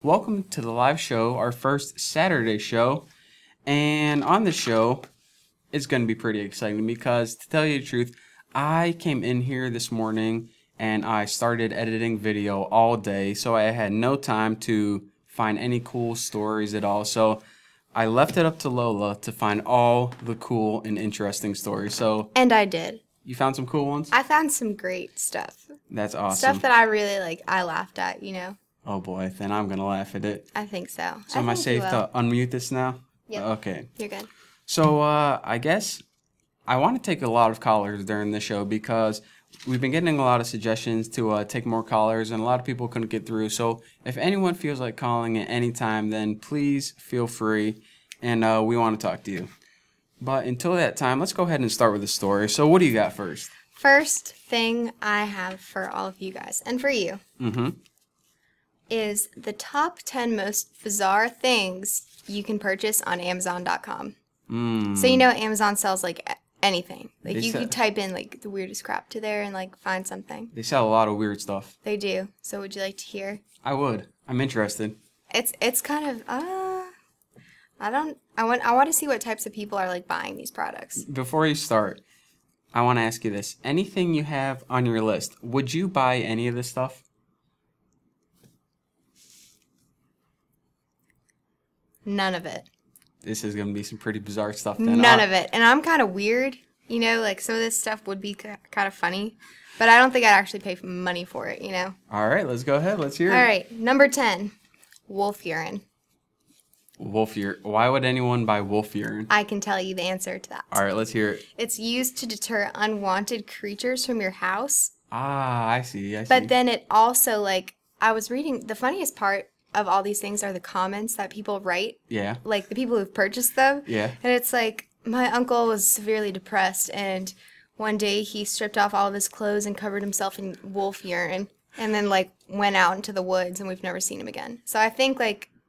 Welcome to the live show, our first Saturday show. And on the show, it's going to be pretty exciting because, to tell you the truth, I came in here this morning and I started editing video all day, so I had no time to find any cool stories at all. So I left it up to Lola to find all the cool and interesting stories. So And I did. you found some cool ones? I found some great stuff. That's awesome. Stuff that I really I laughed at, Oh boy, then I'm going to laugh at it. I think so. So am I safe to unmute this now? Yep. Okay. You're good. So I guess I want to take a lot of callers during the show because we've been getting a lot of suggestions to take more callers, and a lot of people couldn't get through. So if anyone feels like calling at any time, then please feel free, and we want to talk to you. But until that time, let's go ahead and start with the story. So what do you got first? First thing I have for all of you guys, and for you, is the top 10 most bizarre things you can purchase on Amazon.com. So Amazon sells anything. You could type in the weirdest crap to there and find something. They sell a lot of weird stuff. They do. So would you like to hear? I would. I'm interested. It's kind of I want to see what types of people are buying these products. Before you start, I want to ask you this. Anything you have on your list, would you buy any of this stuff? None of it. This is going to be some pretty bizarre stuff then. None of it. And I'm kind of weird. Some of this stuff would be kind of funny. But I don't think I'd actually pay money for it, All right, let's go ahead. Let's hear it. All right, number 10, wolf urine. Wolf urine. Why would anyone buy wolf urine? I can tell you the answer to that. All right, let's hear it. It's used to deter unwanted creatures from your house. Ah, I see. But then it also, I was reading, the funniest part of all these things are the comments that people write. Yeah. The people who've purchased them. Yeah. And it's my uncle was severely depressed, and one day he stripped off all of his clothes and covered himself in wolf urine, and then went out into the woods, and we've never seen him again. So I think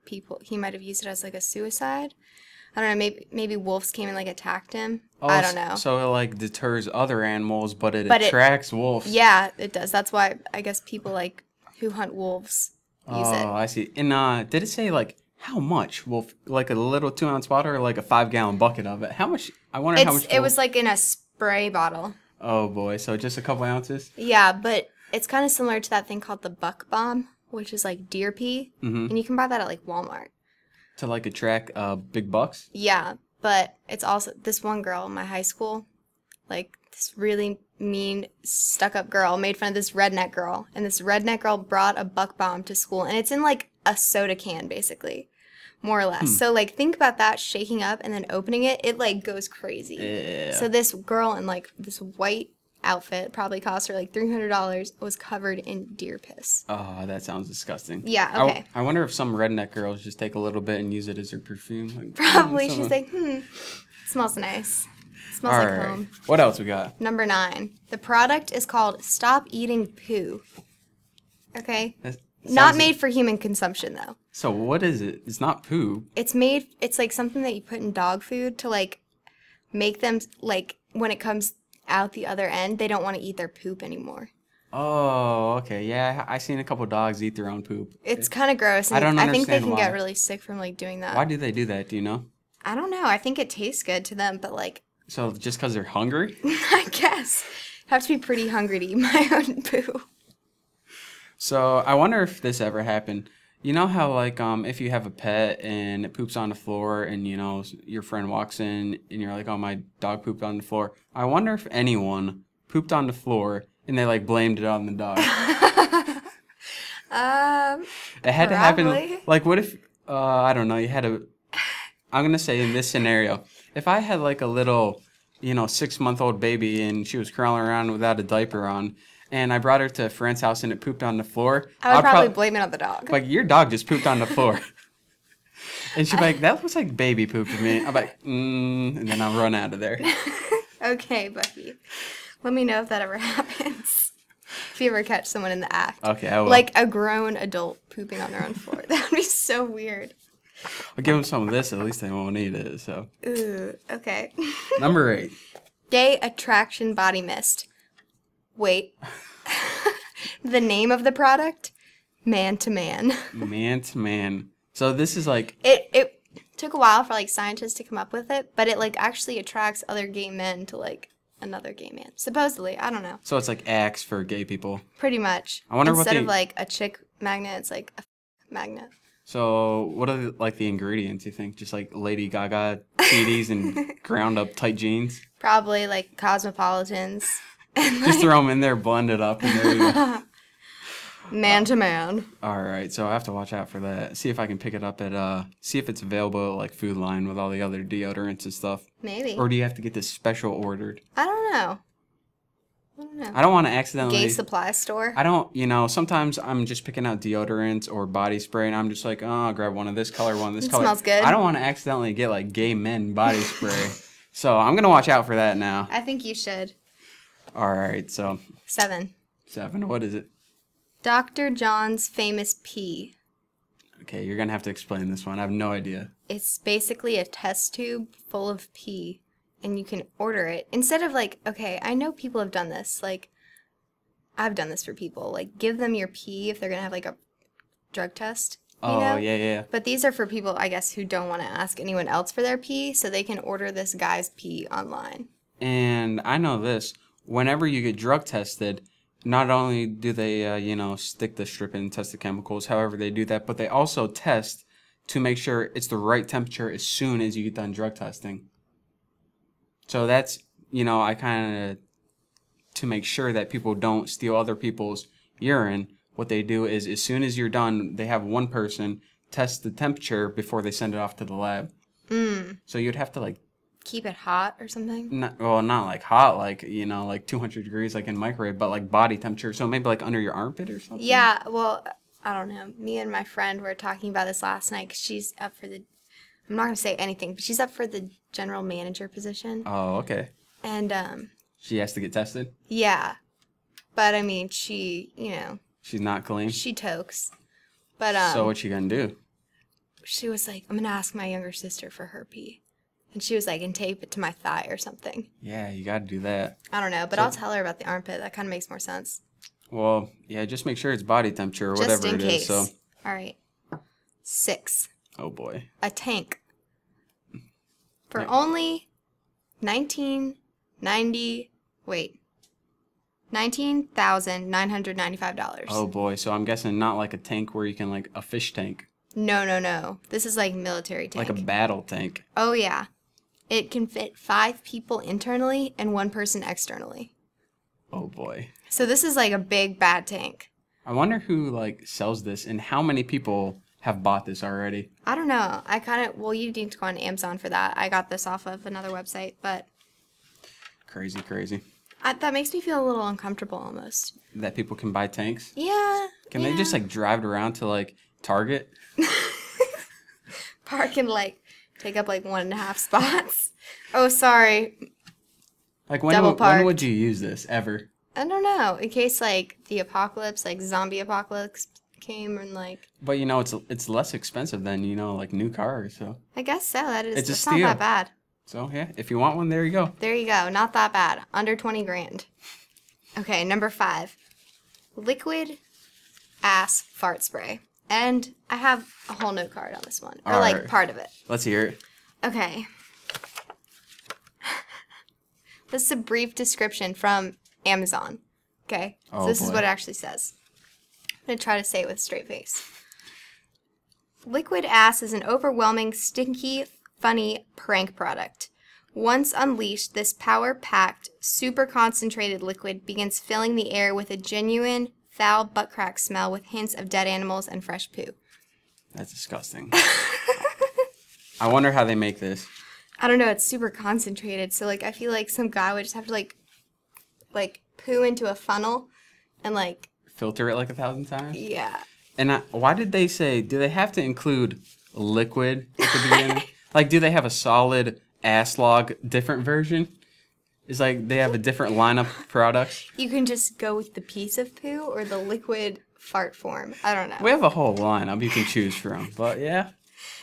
he might have used it as a suicide. I don't know, maybe wolves came and attacked him. Oh, I don't know. So it deters other animals, but it attracts wolves. Yeah, it does. That's why I guess people who hunt wolves use it. Oh, I see. And did it say how much wolf? A little 2-ounce bottle or a 5-gallon bucket of it? How much? I wonder how much. It was in a spray bottle. Oh boy, so just a couple ounces? Yeah, but it's kind of similar to that thing called the buck bomb, which is deer pee, and you can buy that at Walmart. To attract big bucks? Yeah, but it's also this one girl in my high school, this really mean, stuck-up girl made fun of this redneck girl, and this redneck girl brought a buck bomb to school, and it's in a soda can basically, more or less. So think about that shaking up and then opening it, it goes crazy. Yeah. So this girl in this white outfit, probably cost her $300, was covered in deer piss. Oh, that sounds disgusting. Yeah, okay. I wonder if some redneck girls just take a little bit and use it as their perfume. Probably. She's it smells nice. It smells All like right. home. What else we got? Number 9. The product is called Stop Eating Poo. Okay? Not made for human consumption, though. So what is it? It's not poo. It's something that you put in dog food to, make them, when it comes out the other end, they don't want to eat their poop anymore. Oh, okay. Yeah, I seen a couple dogs eat their own poop. It's kind of gross. And I think they can get really sick from, doing that. Why do they do that? Do you know? I don't know. I think it tastes good to them, but, So just because they're hungry? I guess. I have to be pretty hungry to eat my own poo. So I wonder if this ever happened. You know how if you have a pet and it poops on the floor and your friend walks in and you're like, oh, my dog pooped on the floor. I wonder if anyone pooped on the floor and they blamed it on the dog. It had to happen. What if I don't know, you had a I'm gonna say in this scenario, if I had a little 6-month-old baby and she was crawling around without a diaper on, and I brought her to a friend's house and it pooped on the floor, I would probably blame it on the dog. Your dog just pooped on the floor. And she'd be like, that looks like baby poop to me. I'm like, and then I'll run out of there. Okay, Bucky. Let me know if that ever happens. If you ever catch someone in the act. Okay, I will. A grown adult pooping on their own floor. That would be so weird. I'll give them some of this, at least they won't eat it, so. Ooh, okay. Number 8. Gay Attraction Body Mist. Wait. The name of the product? man to man. Man to man. So this is like... It took a while for, like, scientists to come up with it, but it, like, actually attracts other gay men to, like, another gay man. Supposedly. I don't know. So it's like Axe for gay people. Pretty much. I wonder Instead what of, like, a chick magnet, it's, like, a magnet. So what are, like, the ingredients, you think? Just, like, Lady Gaga CDs and ground-up tight jeans? Probably, like, Cosmopolitans. Just throw them in there, blend it up, and there you go. Man to man. All right, so I have to watch out for that. See if I can pick it up at, see if it's available at, like, Food Line with all the other deodorants and stuff. Maybe. Or do you have to get this special ordered? I don't know. I don't want to accidentally... Gay supply store? I don't, sometimes I'm just picking out deodorants or body spray, and I'm just like, oh, I'll grab one of this color, one of this color. Smells good. I don't want to accidentally get, like, gay men body spray. So I'm going to watch out for that now. I think you should. All right, so... 7. What is it? Dr. John's famous pee. Okay, you're going to have to explain this one. I have no idea. It's basically a test tube full of pee, and you can order it. Instead of, like, okay, I know people have done this. Like, I've done this for people. Like, give them your pee if they're going to have, like, a drug test. Oh, yeah. But these are for people, I guess, who don't want to ask anyone else for their pee, so they can order this guy's pee online. And I know this. Whenever you get drug tested, not only do they, stick the strip in and test the chemicals, however they do that, but they also test to make sure it's the right temperature as soon as you get done drug testing. So that's, I kind of, to make sure that people don't steal other people's urine, what they do is as soon as you're done, they have one person test the temperature before they send it off to the lab. So you'd have to, like, keep it hot or something? not like hot, like, like 200 degrees, like in microwave, but like body temperature. So maybe like under your armpit or something? Yeah, well, I don't know. Me and my friend were talking about this last night 'cause she's up for the, I'm not going to say anything, but she's up for the general manager position. Oh, okay. And, She has to get tested? yeah. But, I mean, she, She's not clean? she tokes. But, So what's she gonna do? she was like, I'm going to ask my younger sister for her pee. And she was like, and tape it to my thigh or something. Yeah, you gotta do that. I don't know, but I'll tell her about the armpit. That kind of makes more sense. Well, yeah, just make sure it's body temperature or Just whatever in it case. is. So. All right. 6. Oh, boy. A tank. For Yeah. only $19,995. Oh, boy. So I'm guessing not like a tank where you can, like, a fish tank. No. This is like military tank. Like a battle tank. Oh, yeah. It can fit 5 people internally and 1 person externally. Oh, boy. So this is like a big, bad tank. I wonder who, like, sells this and how many people have bought this already. I don't know. Well, you need to go on Amazon for that. I got this off of another website, but... Crazy. that makes me feel a little uncomfortable almost. That people can buy tanks? Yeah. Can they just, like, drive it around to, like, Target? Park and, like, take up, like, 1.5 spots. Oh, sorry. Like, Double when would you use this, ever? I don't know. In case, like, the apocalypse, like, zombie apocalypse came and, like... But, it's less expensive than, like, new cars, so... I guess so. It's not that bad. So, yeah, if you want one, there you go. There you go. Not that bad. Under 20 grand. Okay, number 5. Liquid ass fart spray. And I have a whole note card on this one. Or, All like, right. part of it. Let's hear it. Okay. This is a brief description from Amazon. Okay? Oh, So this is boy. what it actually says. I'm going to try to say it with a straight face. Liquid ass is an overwhelming, stinky, funny prank product. Once unleashed, this power-packed, super concentrated liquid begins filling the air with a genuine, foul butt crack smell with hints of dead animals and fresh poo. That's disgusting. I wonder how they make this. I don't know, it's super concentrated, so, like, I feel like some guy would just have to, like poo into a funnel and, like... Filter it like 1,000 times? Yeah. And why did they say, do they have to include liquid at the beginning? Like, do they have a solid ass log different version? It's like they have a different lineup of products. You can just go with the piece of poo or the liquid fart form. I don't know. We have a whole lineup you can choose from. But, yeah,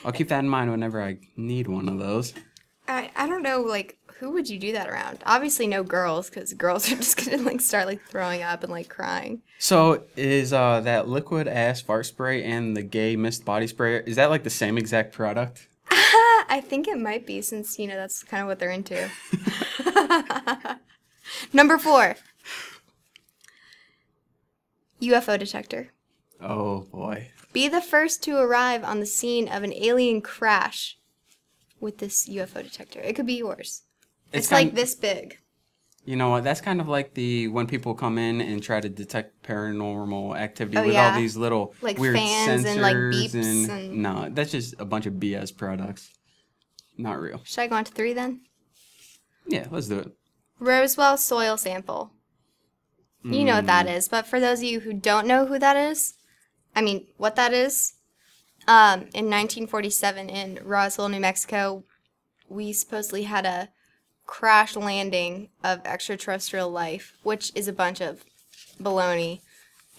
I'll keep that in mind whenever I need one of those. I don't know, like, who would you do that around? Obviously no girls, because girls are just gonna, like, start, like, throwing up and, like, crying. So is that liquid ass fart spray and the gay mist body spray, is that like the same exact product? I think it might be, since, you know, that's kind of what they're into. Number 4. UFO Detector. Oh boy. Be the first to arrive on the scene of an alien crash with this UFO detector. It could be yours. It's like this big. You know what? That's kind of like when people come in and try to detect paranormal activity with yeah. all these little like weird fans sensors and like beeps and... No, that's just a bunch of BS products. Not real. Should I go on to 3 then? Yeah, let's do it. Roswell soil sample. You know what that is, but for those of you who don't know who that is, what that is, in 1947 in Roswell, New Mexico, we supposedly had a crash landing of extraterrestrial life, which is a bunch of baloney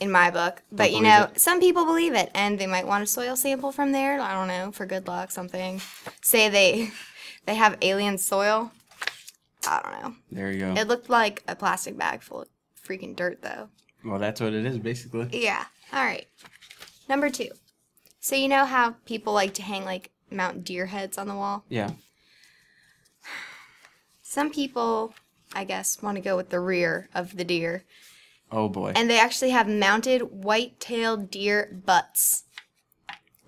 in my book. But you know, some people believe it, and they might want a soil sample from there. I don't know, for good luck, something. Say they have alien soil. I don't know. There you go. It looked like a plastic bag full of freaking dirt, though. Well, that's what it is, basically. Yeah. All right. Number 2. So you know how people like to hang, like, mount deer heads on the wall? Yeah. Some people, I guess, want to go with the rear of the deer. Oh, boy. And they actually have mounted white-tailed deer butts.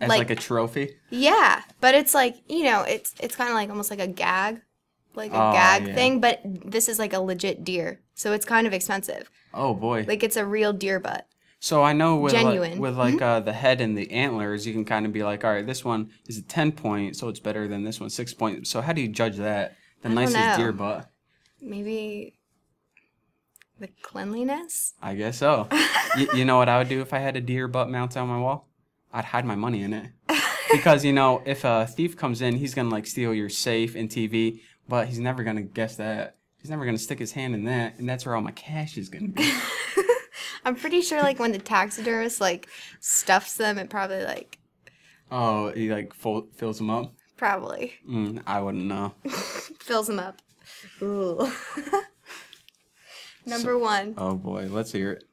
As like a trophy? Yeah. But it's like, you know, it's kind of like almost like a gag. Like a gag thing, but this is like a legit deer. So it's kind of expensive. Oh, boy. Like it's a real deer butt. So I know with Genuine. the head and the antlers, you can kind of be like, all right, this one is a 10-point, so it's better than this one, 6-point. So how do you judge that? The nicest deer butt? Maybe the cleanliness? I guess so. You know what I would do if I had a deer butt mounted on my wall? I'd hide my money in it. Because, you know, if a thief comes in, he's going to, like, steal your safe and TV, but he's never going to guess that. He's never going to stick his hand in that, and that's where all my cash is going to be. I'm pretty sure, like, when the taxidermist, like, stuffs them, it probably, like... Oh, he, like, fills them up? Probably. I wouldn't know. Fills them up. Ooh. Number 1. Oh, boy. Let's hear it.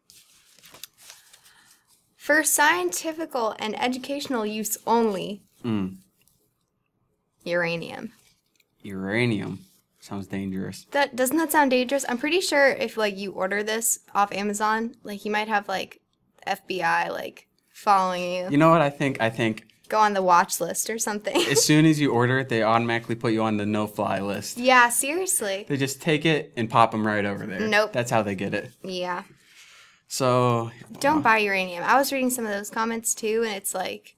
For scientific and educational use only, uranium. Uranium. Sounds dangerous. Doesn't that sound dangerous? I'm pretty sure if, like, you order this off Amazon, like, you might have, like, FBI, like, following you. You know what I think? I think... Go on the watch list or something. As soon as you order it, they automatically put you on the no-fly list. Yeah, seriously. They just take it and pop them right over there. Nope. That's how they get it. Yeah. So... Don't buy uranium. I was reading some of those comments, too, and it's like,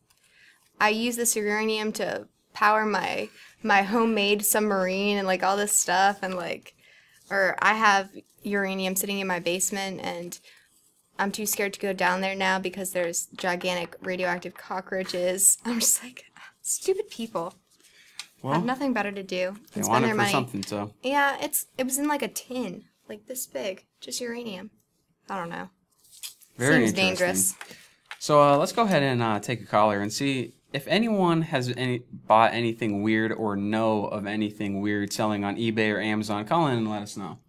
I use this uranium to power my homemade submarine and, like, all this stuff, and, like, or I have uranium sitting in my basement, and I'm too scared to go down there now because there's gigantic radioactive cockroaches. I'm just like, stupid people. Well, have nothing better to do than spend their money. Something, so. Yeah, it was in like a tin, like this big, just uranium. I don't know. Very Seems dangerous. So let's go ahead and take a caller and see if anyone has bought anything weird or know of anything weird selling on eBay or Amazon. Call in and let us know.